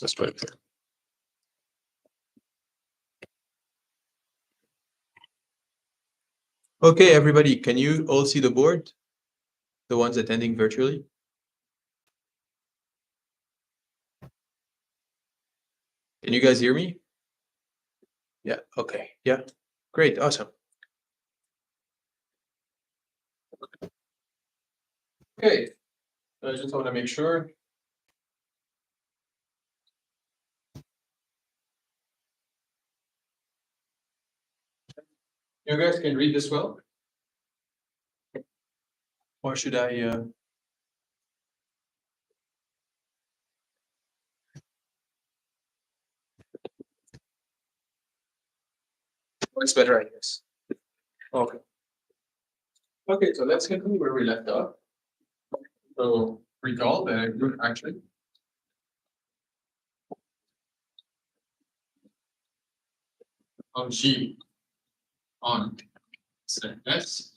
That's right there. Okay, everybody, can you all see the board? The ones attending virtually? Can you guys hear me? Yeah, okay, yeah, great, awesome. Okay, I just want to make sure. You guys can read this well? Or should I? It's better, I guess. Okay. Okay, so let's continue where we left off. So recall the group action. Of G on set S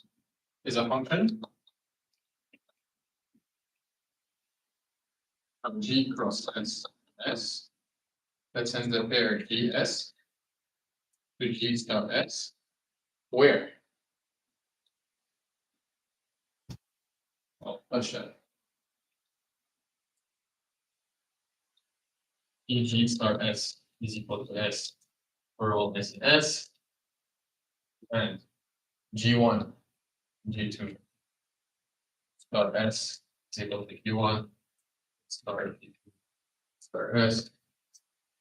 is a function of G cross S that sends a pair GS to G star S, where? Oh, let's show. G star S is equal to S for all S in S, and G1, G2 star S is equal to Q1 star G2 star S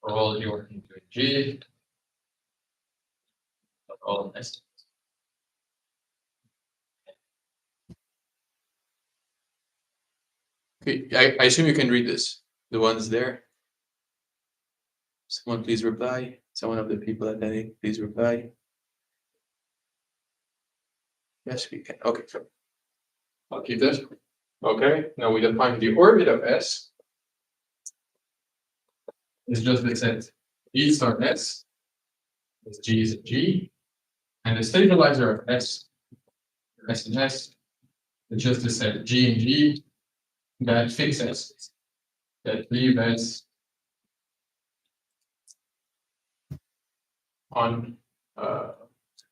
for all U into G of all S. Okay, I assume you can read this. The ones there. Someone please reply. Someone of the people attending, please reply. Yes, we can. Okay, so I'll keep this. Okay, now we define the orbit of S. It's just the set G star S. This G is a G, and the stabilizer of S and S is just the set G and G that fixes, that leave S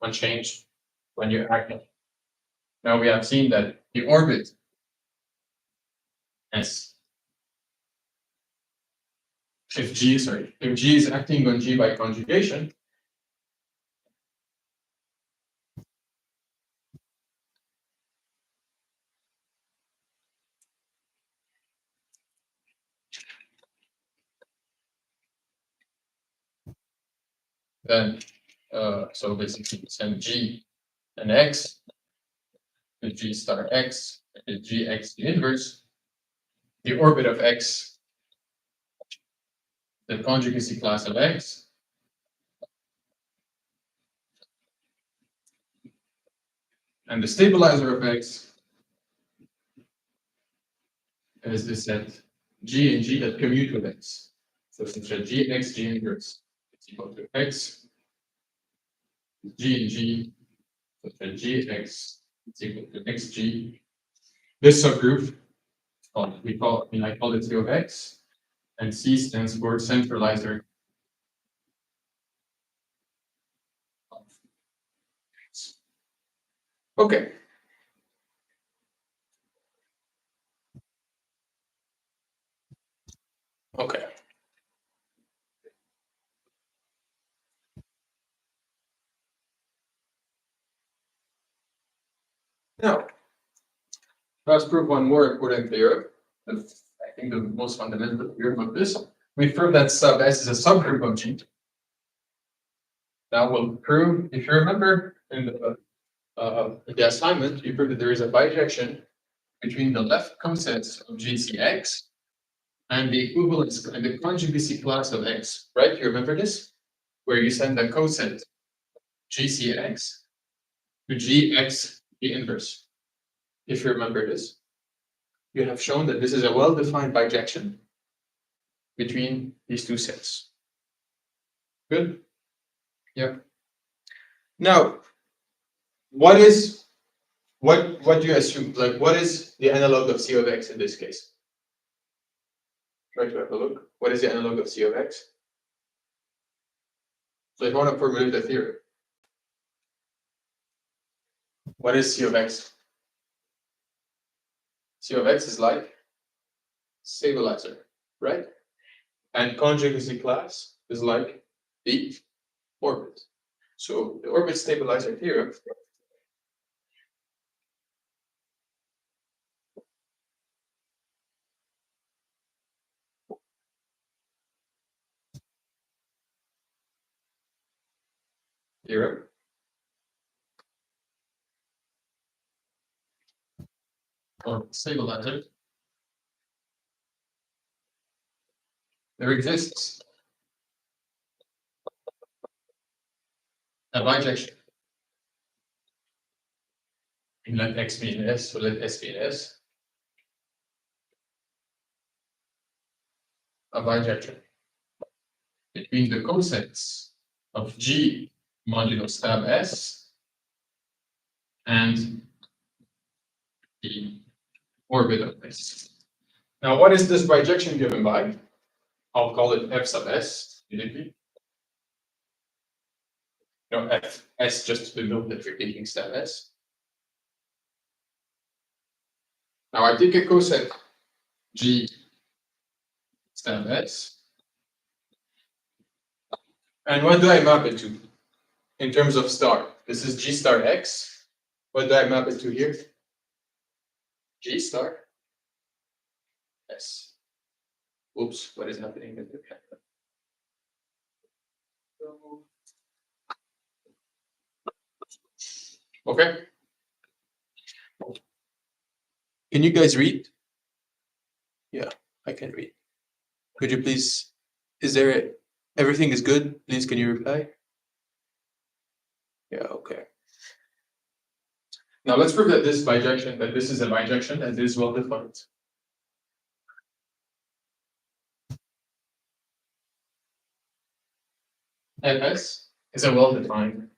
unchanged when you're acting. Now we have seen that the orbit S, if G is acting on G by conjugation, then so basically send G and X, the G star X, the GX the inverse, the orbit of X, the conjugacy class of X, and the stabilizer of X is the set G and G that commute with X. So since GX G inverse is equal to X, G and G, so GX is equal to XG. This subgroup, I call it C of X, and C stands for centralizer. Okay. Okay. Now, let's prove one more important theorem. I think the most fundamental theorem of this. We prove that sub S is a subgroup of G. Now we'll prove, if you remember in the assignment, you prove that there is a bijection between the left cosets of GCX and the equivalence and the conjugacy class of X, right? You remember this? Where you send the coset GCX to GX the inverse. If you remember this, you have shown that this is a well-defined bijection between these two sets. Good? Yeah. Now, what do you assume? Like, what is the analog of C of X in this case? Try to have a look. What is the analog of C of x? So if I want to formulate the theorem, what is C of x? C of x is like stabilizer, right? And conjugacy class is like the orbit. So the orbit stabilizer theorem or stabilizer, there exists a bijection. And let x be in S, so let S be in S. A bijection between the cosets of G modulo stab S and the orbit of S. Now, what is this bijection given by? I'll call it F sub S immediately. No, F S just to denote that we're taking stab S. Now I take a coset G stab S. And what do I map it to? In terms of star. This is G star X. What do I map it to here? G star S. Oops, what is happening with the camera? Okay. Can you guys read? Yeah, I can read. Could you please, everything is good? Please, can you reply? Yeah, okay. Now let's prove that this is a bijection, and this is well defined. Fs is a well defined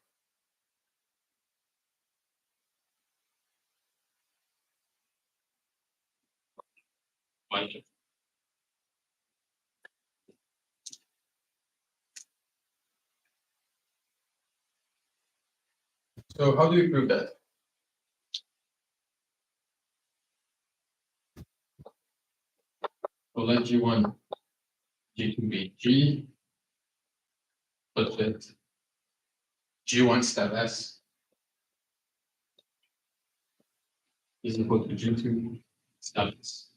bijection. So how do we prove that? So let G1, G2 be G, but let G1 stab S is equal to G2 stab S.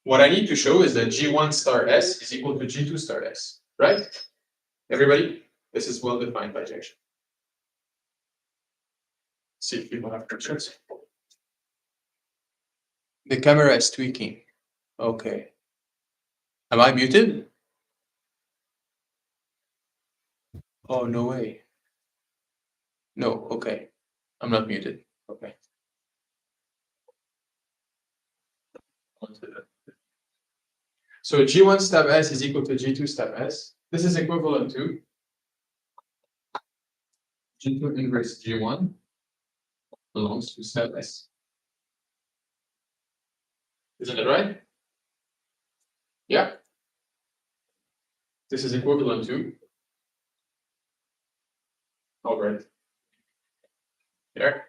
What I need to show is that G1 star S is equal to G2 star S, right? Everybody, this is well-defined bijection. See if people have questions. The camera is tweaking. Okay. Am I muted? Oh, no way. No, okay. I'm not muted. Okay. So G1 stab S is equal to G2 stab S. This is equivalent to G2 inverse G1 belongs to stab S. Isn't it right? Yeah. This is equivalent to, all right. There.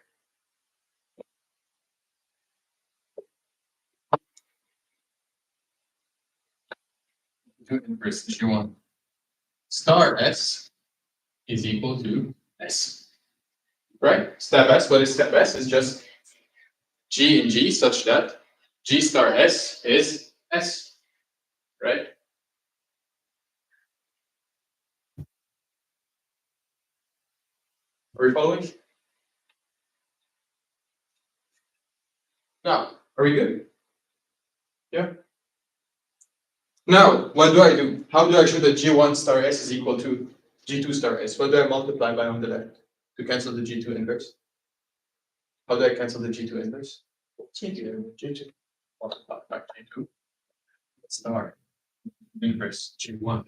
G2 inverse G1 star S is equal to S. Right? Stab S, what is stab S? It's just G and G such that G star S is S. Right? Are we following? Now, are we good? Yeah. Now, what do I do? How do I show that G1 star S is equal to G2 star S? What do I multiply by on the left to cancel the G2 inverse? How do I cancel the G2 inverse? G2 multiplied by G2 star inverse G1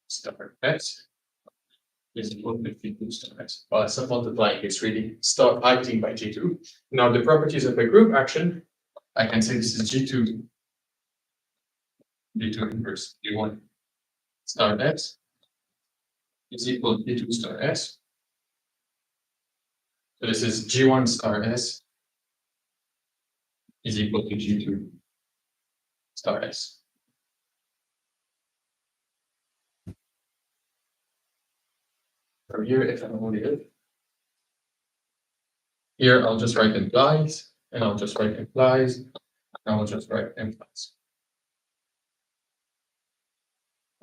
star S is equal to G2 star S. Well, it's not multiplying, it's really acting by G2. Now, the properties of a group action, I can say this is G2 G2 inverse G1 star S is equal to G2 star S. So this is G1 star S is equal to G2 star S. From here, if I'm only it. Here, I'll just write implies, and I'll just write implies, and I'll just write implies.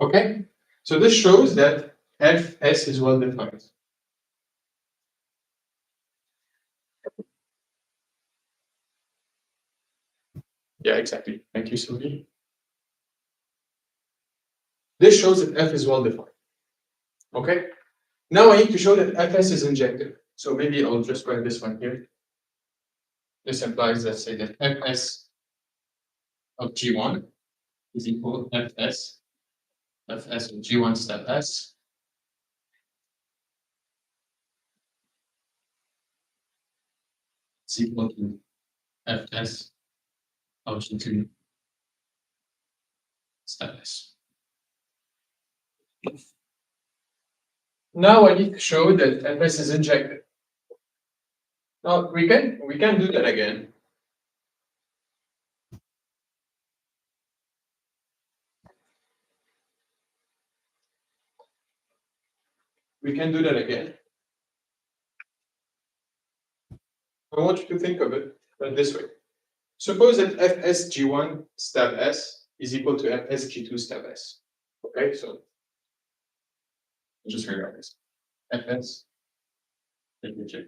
Okay, so this shows that Fs is well defined. Yeah, exactly. Thank you, Sylvie. This shows that F is well defined. Okay, now I need to show that Fs is injective. So maybe I'll just write this one here. This implies, let's say, that Fs of G1 is equal to Fs of G1 step S is equal to Fs of G2 step S. Now I need to show that Fs is injective. Now we can do that again. We can do that again. I want you to think of it this way. Suppose that Fsg1 step S is equal to Fsg2 step S. Okay, so just rewrite this. Fs, let me check.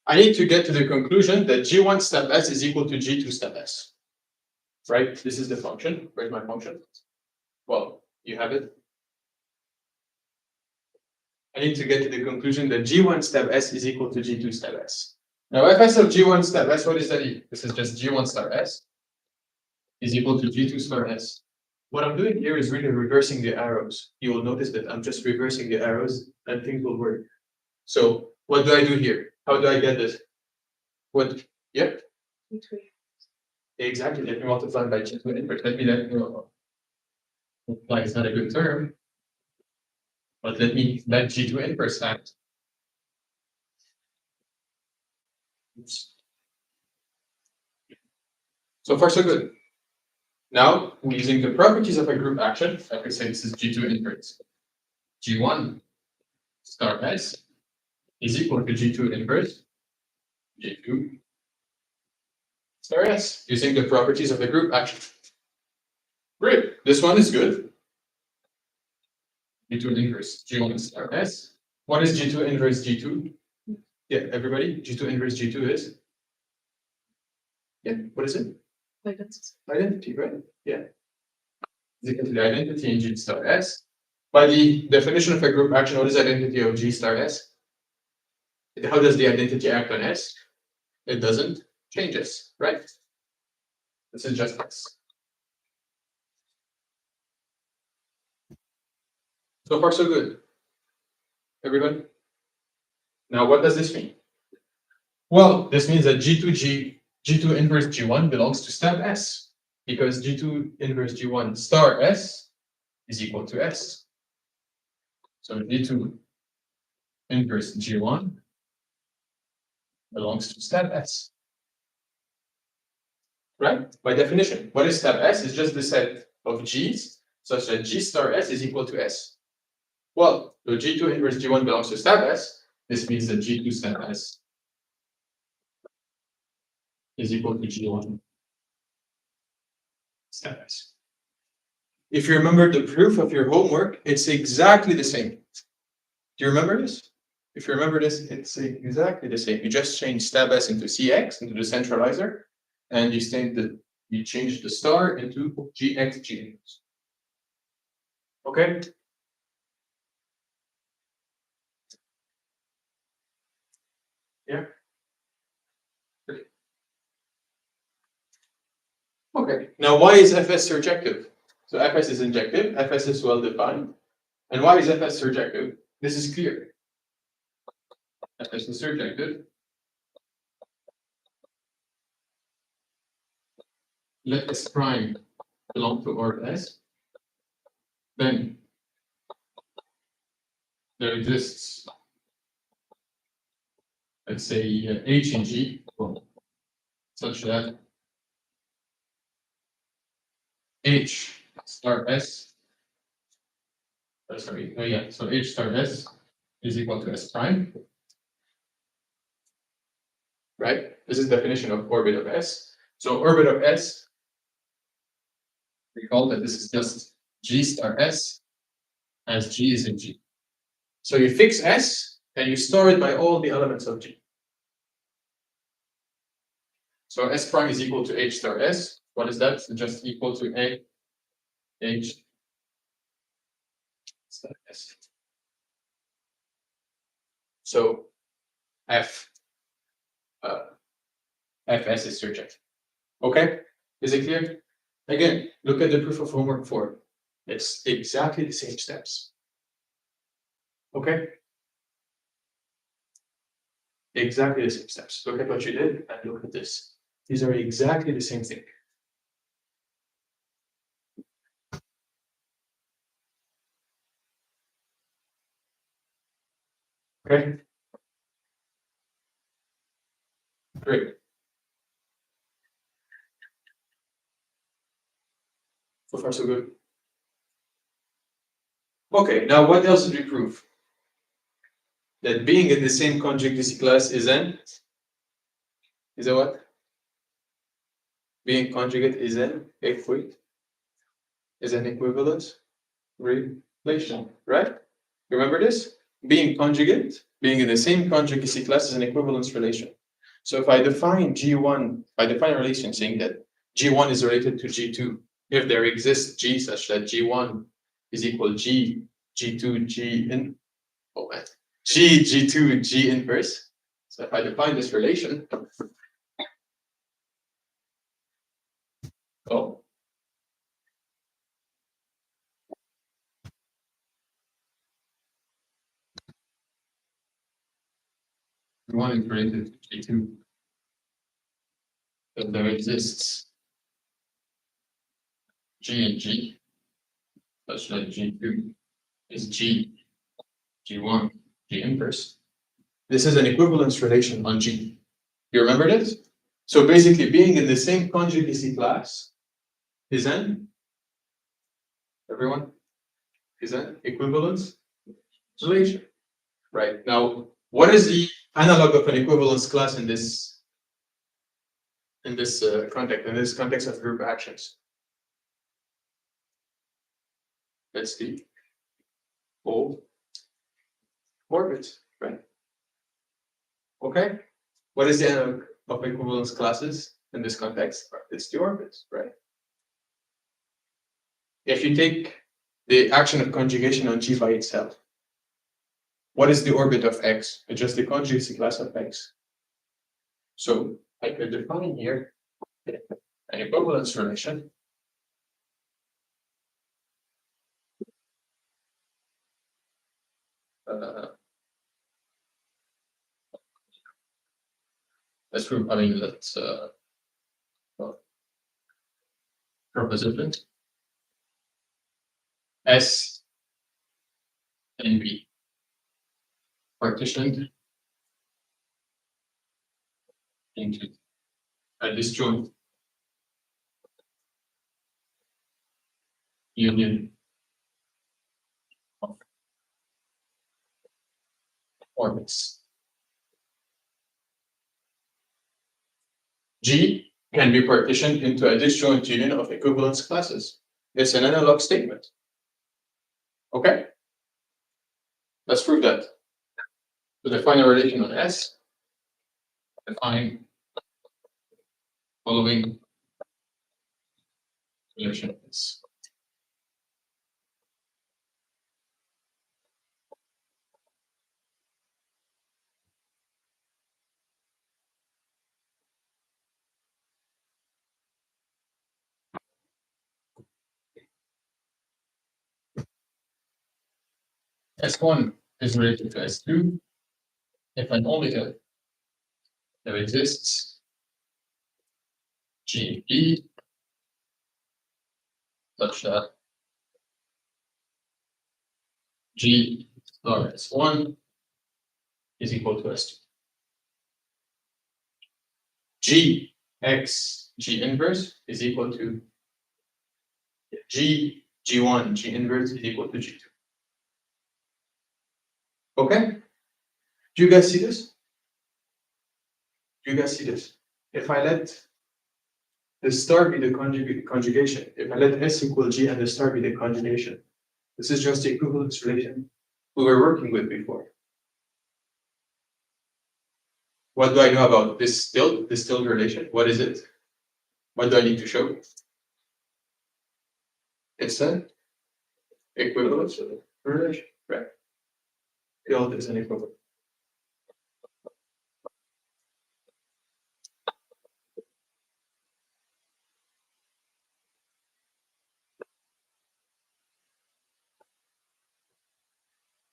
I need to get to the conclusion that G1 step S is equal to G2 step S. Right? This is the function. Where's my function? Well, you have it. I need to get to the conclusion that G1 step S is equal to G2 step S. Now, Fs of G1 step S, what is that? This is just G1 star S is equal to G2 star S. What I'm doing here is really reversing the arrows. You will notice that I'm just reversing the arrows and things will work. So what do I do here? How do I get this? What? Yep. Exactly. Let me multiply by G2 inverse. Let me multiply is not a good term, but let me let G2 inverse act. Oops. So far, so good. Now, using the properties of a group action, I could say this is G2 inverse. G1 star S is equal to G2 inverse G2 star S, using the properties of the group action. Great, this one is good. G2 inverse G1 star S. What is G2 inverse G2? Yeah, everybody, G2 inverse G2 is? Yeah, what is it? Identity, right? Yeah. Is equal to the identity in G star S. By the definition of a group action, what is the identity of G star S? How does the identity act on S? It doesn't change S, right? This is just S. So far, so good. Everybody? Now, what does this mean? Well, this means that G2 inverse G1 belongs to step S, because G2 inverse G1 star S is equal to S. So G2 inverse G1 belongs to step S. Right? By definition, what is step S? It's just the set of G's such that G star S is equal to S. Well, so G2 inverse G1 belongs to step S. This means that G2 step S is equal to G1 step S. If you remember the proof of your homework, it's exactly the same. Do you remember this? If you remember this, it's exactly the same. You just change step S into CX, into the centralizer, and you change the star into GX GX. Okay? Yeah. Now, why is Fs surjective? So Fs is injective, Fs is well defined. And why is Fs surjective? This is clear. Fs is surjective. Let S prime belong to orbit S. Then there exists, let's say, H in G, such that H star S, so H star S is equal to S prime, right? This is the definition of orbit of S. So orbit of S, recall that this is just G star S as G is in G. So you fix S and you store it by all the elements of G. So S prime is equal to H star S. What is that? So just equal to A H star S. So Fs is surjective. Okay? Is it clear? Again, look at the proof of homework 4. It's exactly the same steps. Okay? Exactly the same steps. Look at what you did and look at this. These are exactly the same thing. Okay? Great. So far, so good. Okay, now what else did we prove? That being in the same conjugacy class is a what? Being conjugate is an equivalence relation, right? Remember this? Being conjugate, being in the same conjugacy class is an equivalence relation. So if I define G1, I define a relation saying that G1 is related to G2, if there exists G such that G1 is equal G, G2, G in, oh man, G, G2, G inverse. So if I define this relation, oh, G1 is related to G2, if there exists G and G, such that G2 is G, G1, G inverse. This is an equivalence relation on G. You remember this? So basically, being in the same conjugacy class is an, everyone, is an equivalence relation. Right. Now, what is the analog of an equivalence class in this context of group actions? That's the whole orbit, right? Okay. What is the analog of equivalence classes in this context? It's the orbits, right? If you take the action of conjugation on G by itself, what is the orbit of X? It's just the conjugacy class of X. So I could define here an equivalence relation. Let's prove, let's proposition S and B partitioned into a disjoint union of orbits. G can be partitioned into a disjoint union of equivalence classes. It's an analog statement. Okay? Let's prove that. To define a relation on S, define following relation S. S1 is related to S2 if and only if there exists G and P such that G star S1 is equal to S2. G x G inverse is equal to G1 G inverse is equal to G2. Okay? Do you guys see this? Do you guys see this? If I let the star be the conjugation, if I let S equal G and the star be the conjugation, this is just the equivalence relation we were working with before. What do I know about this still relation? What is it? What do I need to show? It's an equivalence relation, right? Still is an equivalent.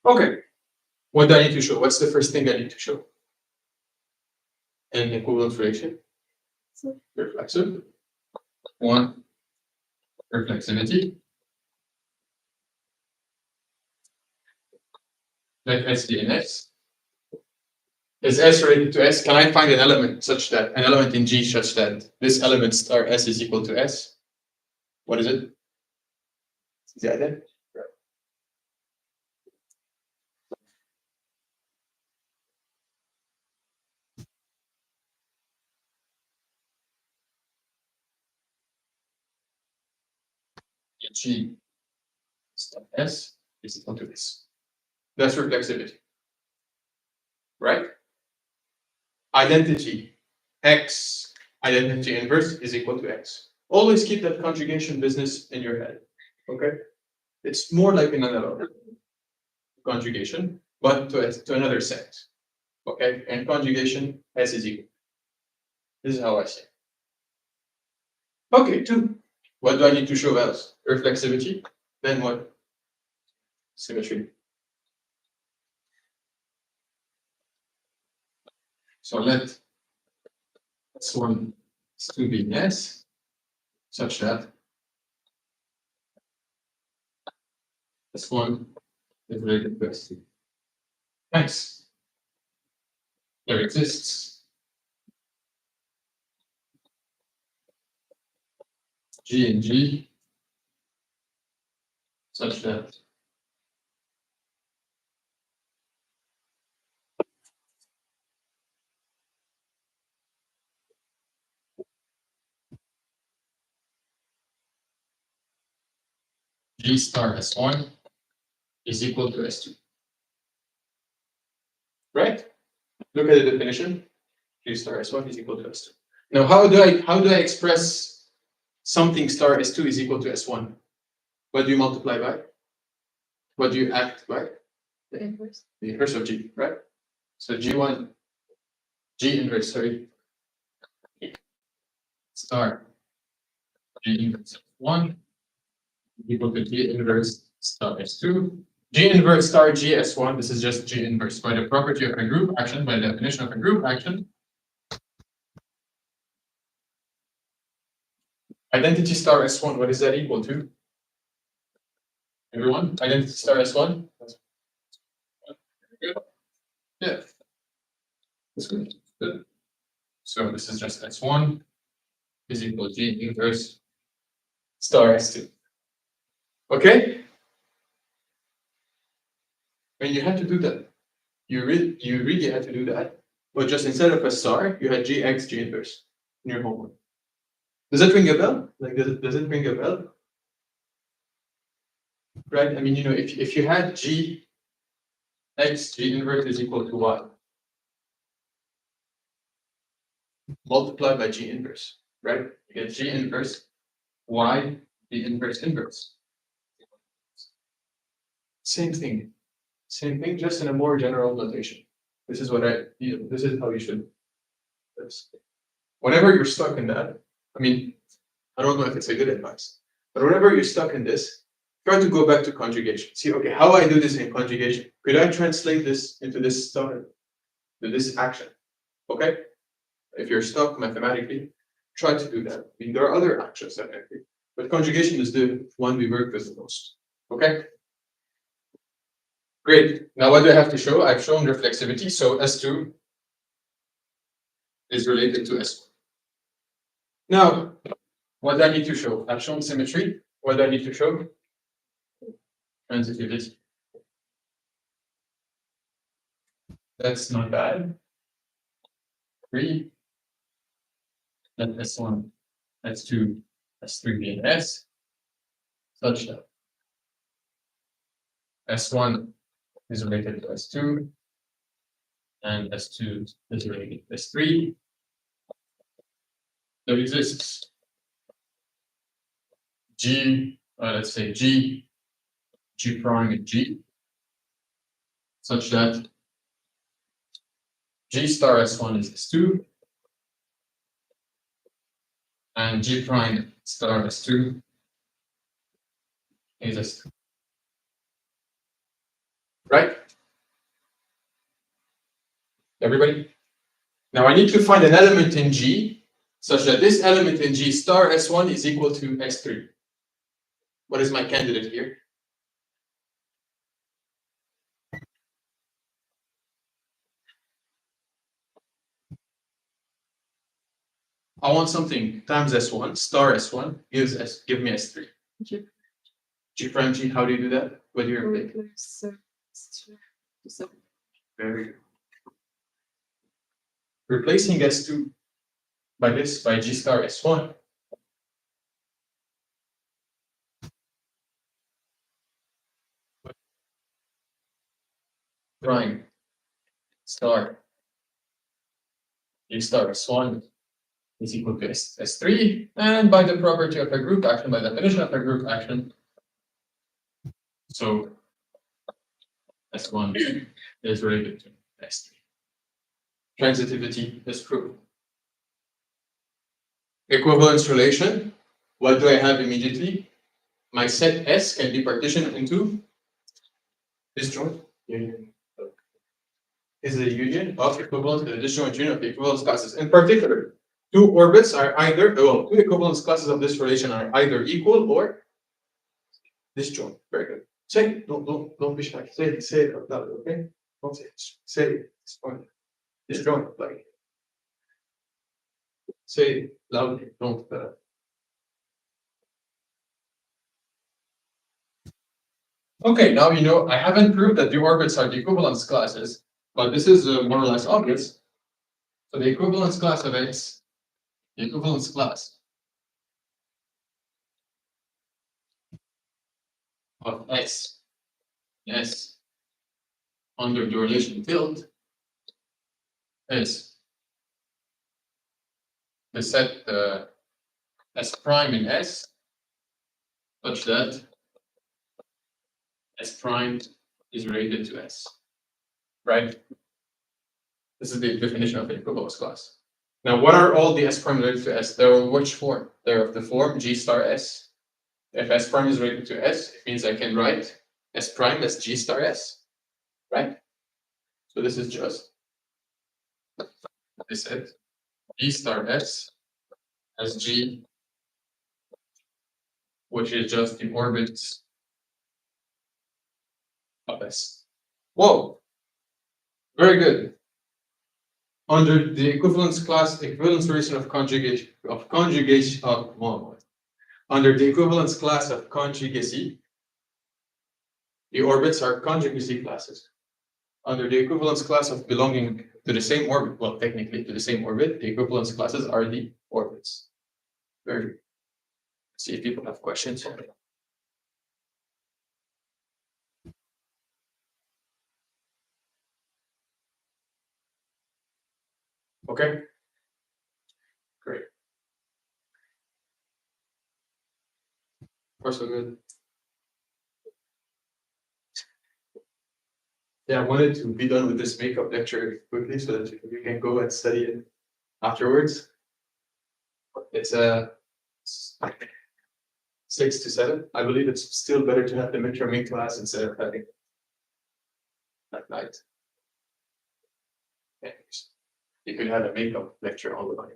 Okay. What do I need to show? What's the first thing I need to show? An equivalence relation. Reflexive. One, reflexivity. Let S be in S. Is S related to S? Can I find an element such that an element in G such that this element star S is equal to S? What is it? Is that it? G star S is equal to S. That's reflexivity. Right? Identity X, identity inverse is equal to X. Always keep that conjugation business in your head. Okay? It's more like an analog conjugation, but to another set. Okay? And conjugation S is equal. This is how I say it. Okay, 2. What do I need to show else? Reflexivity. Then what? Symmetry. So let S1 S2 be in S such that S1 is related to S2. Nice. There exists G and G such that G star S1 is equal to S2. Right? Look at the definition. G star S1 is equal to S2. Now, how do I express something star S2 is equal to S1? What do you multiply by? What do you act by? The inverse. The inverse of G, right? So G1, G inverse, sorry, star G inverse of 1 equal to G inverse star S2. G inverse star G S1, this is just G inverse. By the property of a group action, by the definition of a group action, identity star S1, what is that equal to? Everyone, identity star S1? Yeah. That's good. Good. So this is just S1 is equal to G inverse star S2. Okay? And you had to do that. You really had to do that. But just instead of a star, you had Gx G inverse in your homework. Does that ring a bell? Like, does it ring a bell? Right? I mean, you know, if you had G x G inverse is equal to y, multiplied by G inverse, right? You get G inverse y, the inverse inverse. Same thing, just in a more general notation. This is what this is how you should. Whenever you're stuck in that, I mean, I don't know if it's a good advice, but whenever you're stuck in this, try to go back to conjugation. See, okay, how I do this in conjugation? Could I translate this into this stuff, to this action? Okay? If you're stuck mathematically, try to do that. I mean, there are other actions that I do, but conjugation is the one we work with the most. Okay? Great. Now what do I have to show? I've shown reflexivity, so S2 is related to S1. Now, what do I need to show? I've shown symmetry. What do I need to show? Transitivity. That's not bad. 3. Then S1, S2, S3, and S, such that S1 is related to S2, and S2 is related to S3. There exists G, let's say G prime and G, such that G star S1 is S2, and G prime star S2 is S3. Right? Everybody? Now I need to find an element in G such that this element in G star S1 is equal to S3. What is my candidate here? I want something times S1, star S1 give me S3. G prime G, how do you do that? What do you replace? Very good. Replacing S2 by this, by G star S1. Prime star G star S1 is equal to S3, and by the property of a group action, by the definition of a group action, so S1 is related to S3. Transitivity is proved. Equivalence relation, what do I have immediately? My set S can be partitioned into disjoint union. Is a union of equivalence, the disjoint union of the equivalence classes. In particular, two orbits are either, well, two equivalence classes of this relation are either equal or disjoint. Very good. Say, don't be shy. Say it out loud, okay? Don't say it. Say it. Disjoint, like. Say it loudly. Don't. Okay, now you know I haven't proved that the orbits are the equivalence classes, but this is more or less obvious. So the equivalence class of X, the equivalence class of S under the relation tilde is the set S prime in S such that S prime is related to S, right? This is the definition of the equivalence class. Now, what are all the S prime related to S? They're of which form? They're of the form G star S. If S prime is related to S, it means I can write S prime as G star S, right? So this is just, I said, G star S as G, which is just the orbits of S. Whoa, very good. Under the equivalence relation of conjugation, under the equivalence class of conjugacy, the orbits are conjugacy classes. Under the equivalence class of belonging to the same orbit, well, technically to the same orbit, the equivalence classes are the orbits. Very good. Let's see if people have questions. Okay. Great. We're so good. Yeah, I wanted to be done with this makeup lecture quickly so that you can go and study it afterwards. It's 6 to 7. I believe it's still better to have the midterm in class instead of having at night. Anyways, you could have a makeup lecture all the time.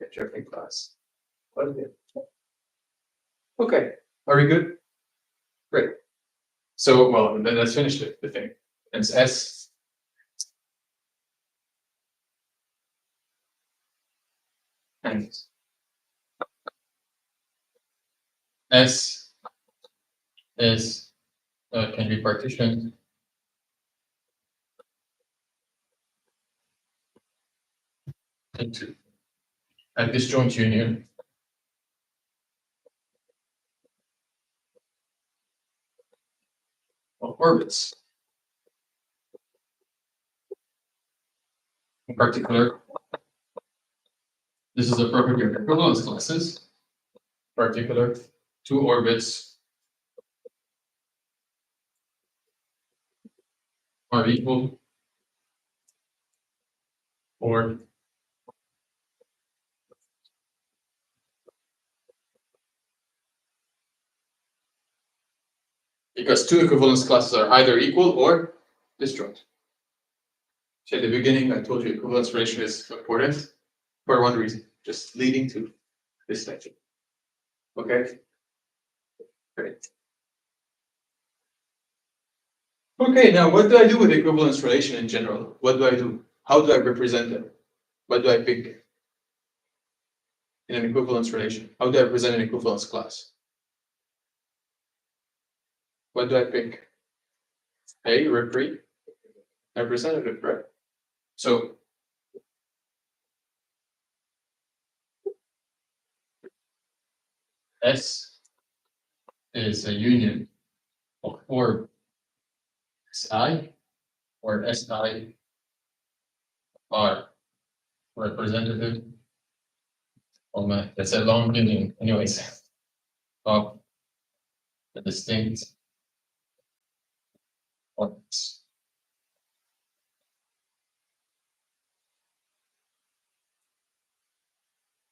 Midterm in class. What is it? Okay, are we good? Great. So, well, then let's finish the thing. It's S. And S is can be partitioned into a disjoint union of orbits. In particular, this is a property of equivalence classes. In particular, two orbits are equal or because two equivalence classes are either equal or disjoint. So at the beginning, I told you equivalence relation is important for one reason, just leading to this lecture. Okay? Great. Okay, now what do I do with equivalence relation in general? What do I do? How do I represent them? What do I pick in an equivalence relation? How do I represent an equivalence class? What do I pick? A, representative, right? So S is a union of orb Si, or Si are representative. Oh man, that's a long union, anyways, of the distinct orbits.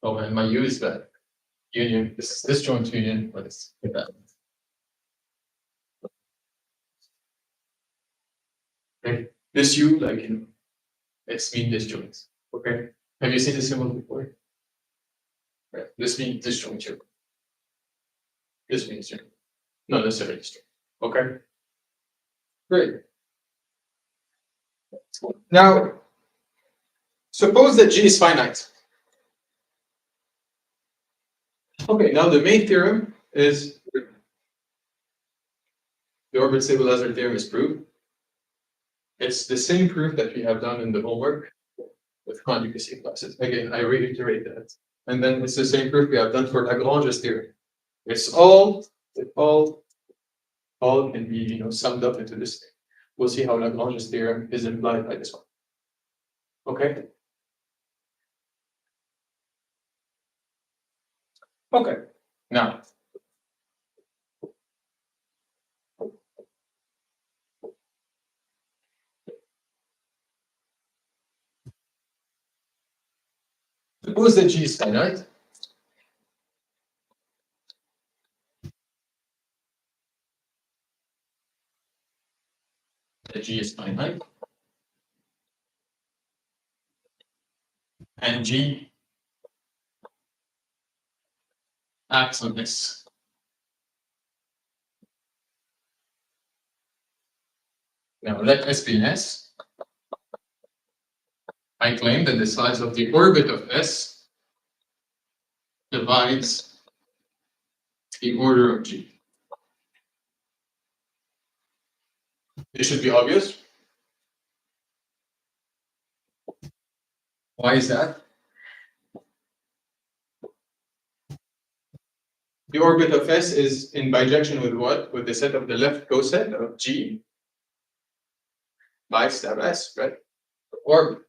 Oh, and my U is that union. This is disjoint union, but it's that. Okay. This U, like, it's mean disjoints. Okay. Have you seen this symbol before? Right. This means disjoint here. This means here. Not necessarily disjoint. Okay. Great. Now, suppose that G is finite. Okay, now the main theorem is the orbit stabilizer theorem is proved. It's the same proof that we have done in the homework with conjugacy classes. Again, I reiterate that. And then it's the same proof we have done for Lagrange's theorem. It's all can be summed up into this thing. We'll see how Lagrange's theorem is implied by this one. Okay. Okay. Now, suppose that G is finite. That G is finite. And G acts on this. Now let S be an S. I claim that the size of the orbit of S divides the order of G. It should be obvious. Why is that? The orbit of S is in bijection with what? With the set of the left coset of G by stab S, right? Orbit.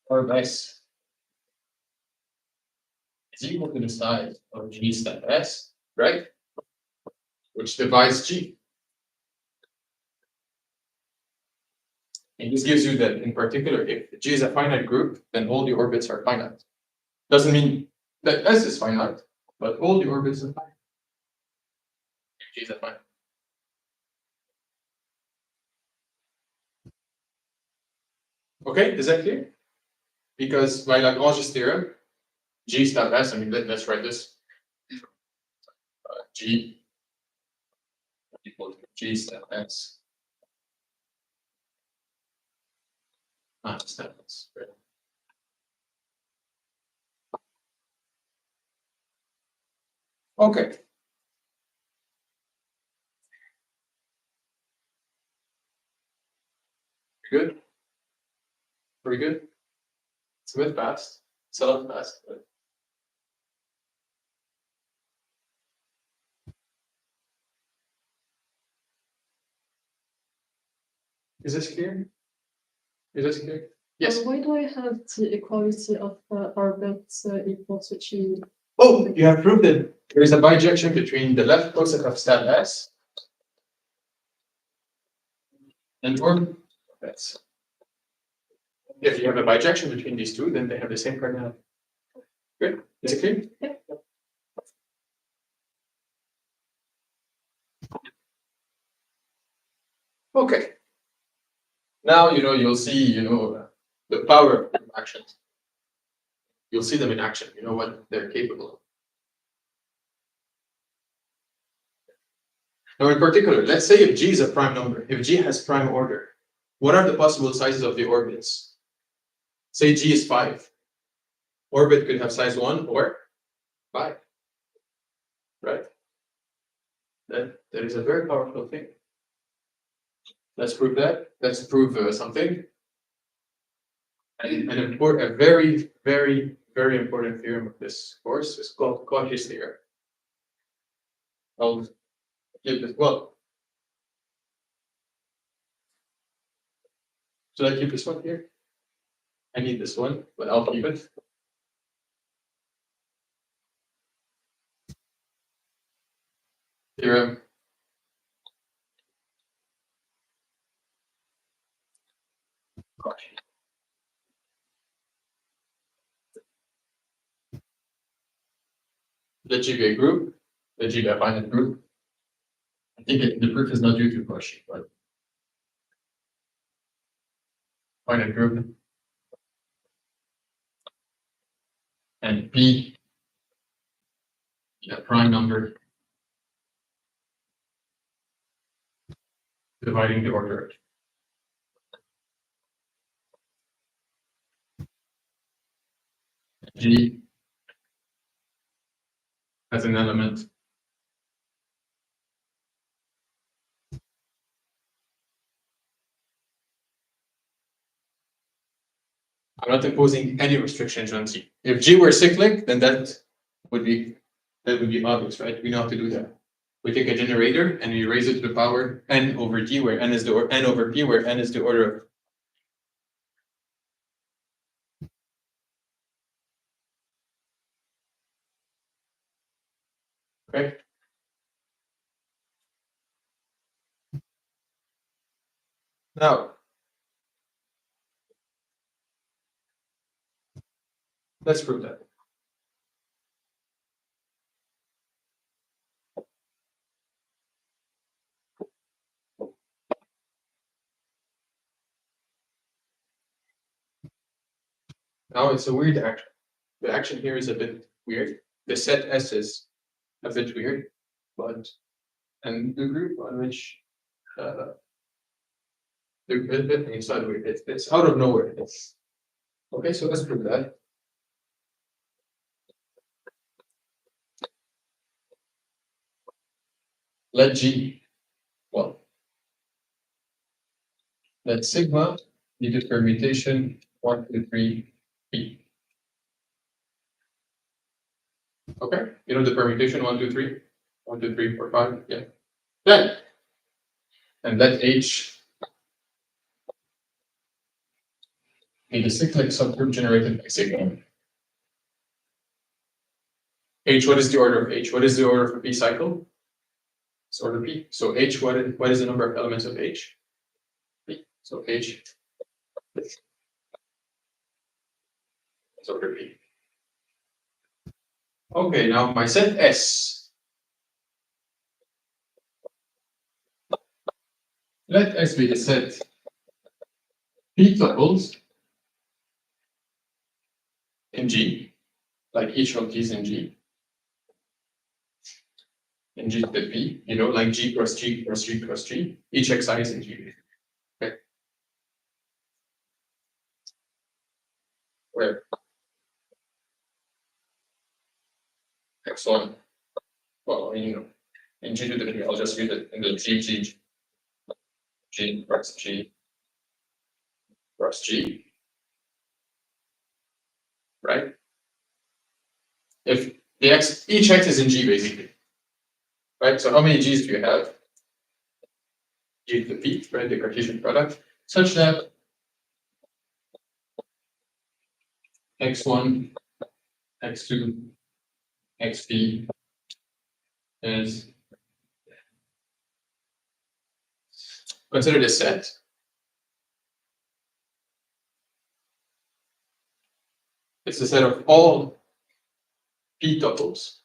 Orb S is equal to the size of G stab S, right? Which divides G. And this gives you that, in particular, if G is a finite group, then all the orbits are finite. Doesn't mean that S is finite, but all the orbits are finite. G is a finite. Okay, is that clear? Because by Lagrange's theorem, G star S, I mean, let's write this. G equal to G star S. Star S. Right. Okay. Good. Pretty good. It's a bit fast. It's a lot fast. But... Is this clear? Is this clear? Yes. Why do I have the equality of orbits equal to G? Oh, you have proved that there is a bijection between the left coset of stat S and orbits. If you have a bijection between these two, then they have the same cardinality. Good. Is it clear? Yeah. Okay. Now you'll see the power of actions. You'll see them in action. You know what they're capable of. Now, in particular, let's say if G is a prime number, if G has prime order, what are the possible sizes of the orbits? Say G is 5. Orbit could have size 1 or 5. Right? That is a very powerful thing. Let's prove that. Let's prove something. And a very, very, very important theorem of this course is called Cauchy's theorem. I'll give this, well, should I keep this one here? I need this one, but I'll keep it. Theorem. Cauchy. Let G be a group. Let G be a finite group. I think the proof is not due to Cauchy, but finite group. And P, a prime number, dividing the order. G as an element I'm not imposing any restrictions on G. If G were cyclic, then that would be obvious, right? We know how to do that. We take a generator and we raise it to the power n over T, where n is the n over P, where n is the order of. Okay. Now, let's prove that. Now it's a weird action. The action here is a bit weird. The set S is a bit weird, but and the group on which it's not weird. It's out of nowhere. Okay, so let's prove that. Let G, well, let sigma be the permutation 1, 2, 3, P. Okay, you know the permutation 1, 2, 3, 1, 2, 3, 4, 5, yeah. Then, and let H be the cyclic subgroup generated by sigma. H, what is the order of H? What is the order of a P cycle? It's order P. So H, what is the number of elements of H? P. So H So repeat. Okay, now my set S. Let S be the set P tuples in G, like each of these in G. In G to the P, you know, like G cross G cross G cross G. Each xi is in G. Okay. Where x1, well, you know, in G to the P, I'll just use it in the G cross G cross G, right? If the x, each x is in G basically, right? So how many G's do you have? G to the P, right? The Cartesian product, such that x1, x2, xp is, consider this set. It's a set of all P tuples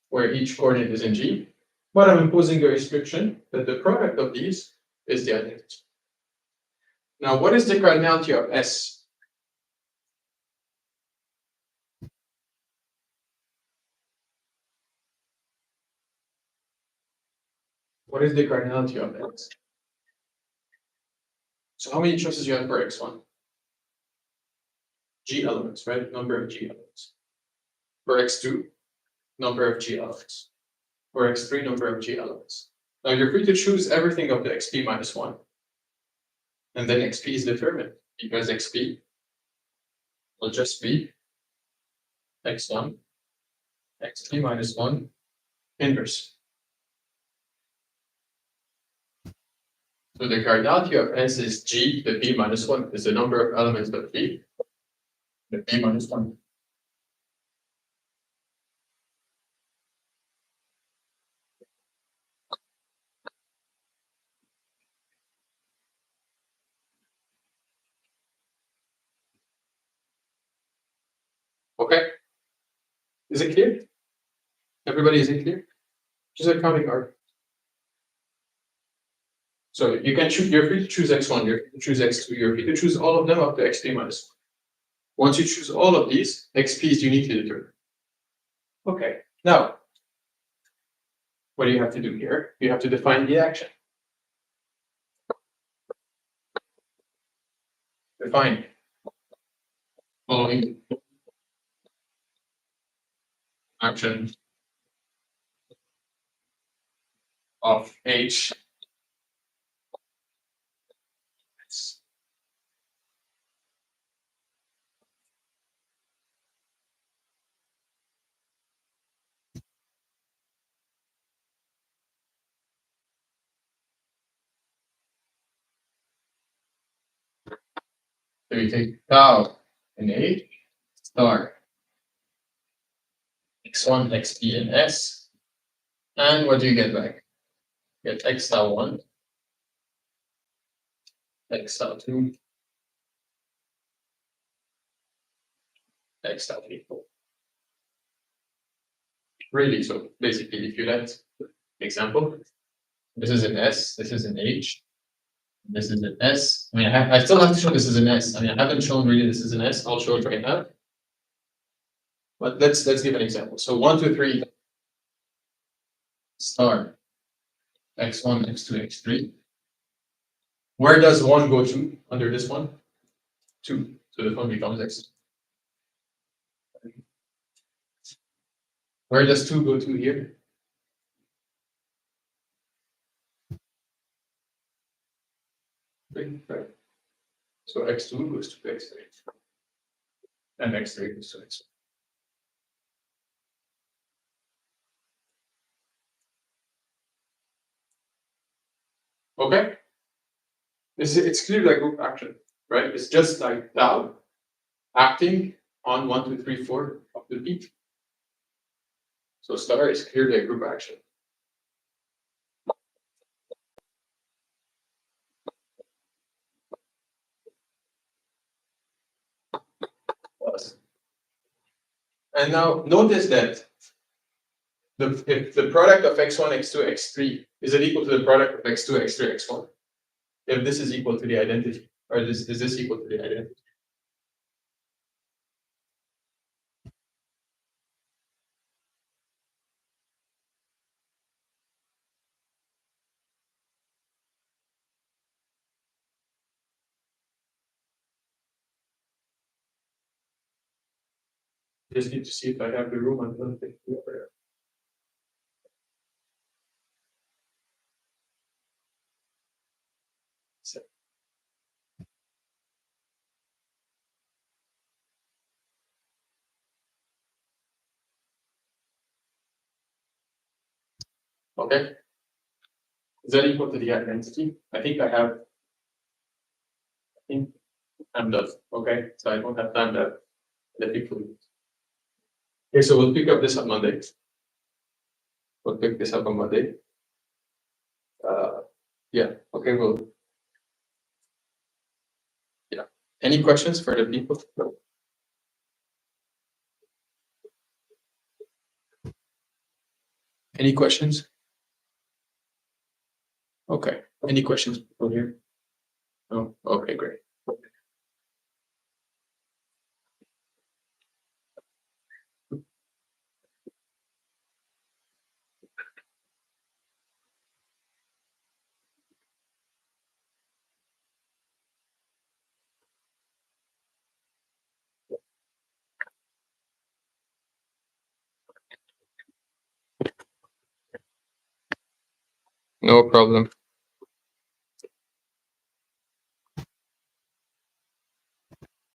where each coordinate is in G, but I'm imposing a restriction that the product of these is the identity. Now, what is the cardinality of S? What is the cardinality of X? So how many choices you have for X1? G elements, right? Number of G elements. For X2, number of G elements. For X3, number of G elements. Now you're free to choose everything of the XP minus 1. And then XP is determined because XP will just be X1, XP minus 1 inverse. So the cardinality of S is G, the P minus 1 is the number of elements of P, the P minus 1. Okay? Is it clear? Everybody, is it clear? Just a counting arc. So you can choose, you're free to choose X1, you're free to choose X2, you're free to choose all of them up to XP minus 1. Once you choose all of these, XP is uniquely determined. Okay, now, what do you have to do here? You have to define the action. Define following action of H. So you take tau in H star X1, XP, and S. And what do you get back? You get X tau 1, X tau 2, X tau 3. Really, so basically, if you let example, this is an S, this is an H, this is an S. I mean, I still have to show this is an S. I mean, I haven't shown really this is an S. I'll show it right now. But let's give an example. So 1, 2, 3 star X1, X2, X3. Where does 1 go to under this one? 2. So this one becomes X. Where does 2 go to here? Right. So X2 goes to X3. And X3 goes to X1. Okay? It's clearly like group action, right? It's just like tau acting on 1, 2, 3, 4 of the beat. So star is clearly a group action. And now notice that if the product of x1, x2, x3 is it equal to the product of x2, x3, x1? If this is equal to the identity, or is this equal to the identity? Just need to see if I have the room on one thing. Okay. Is that equal to the identity? I think I'm done. Okay, so I don't have time to let people. Okay, so we'll pick up this on Monday. We'll pick this up on Monday. Yeah. Okay. Yeah. Any questions for the people? Any questions? Okay. Any questions people here? No. Okay. Great. No problem.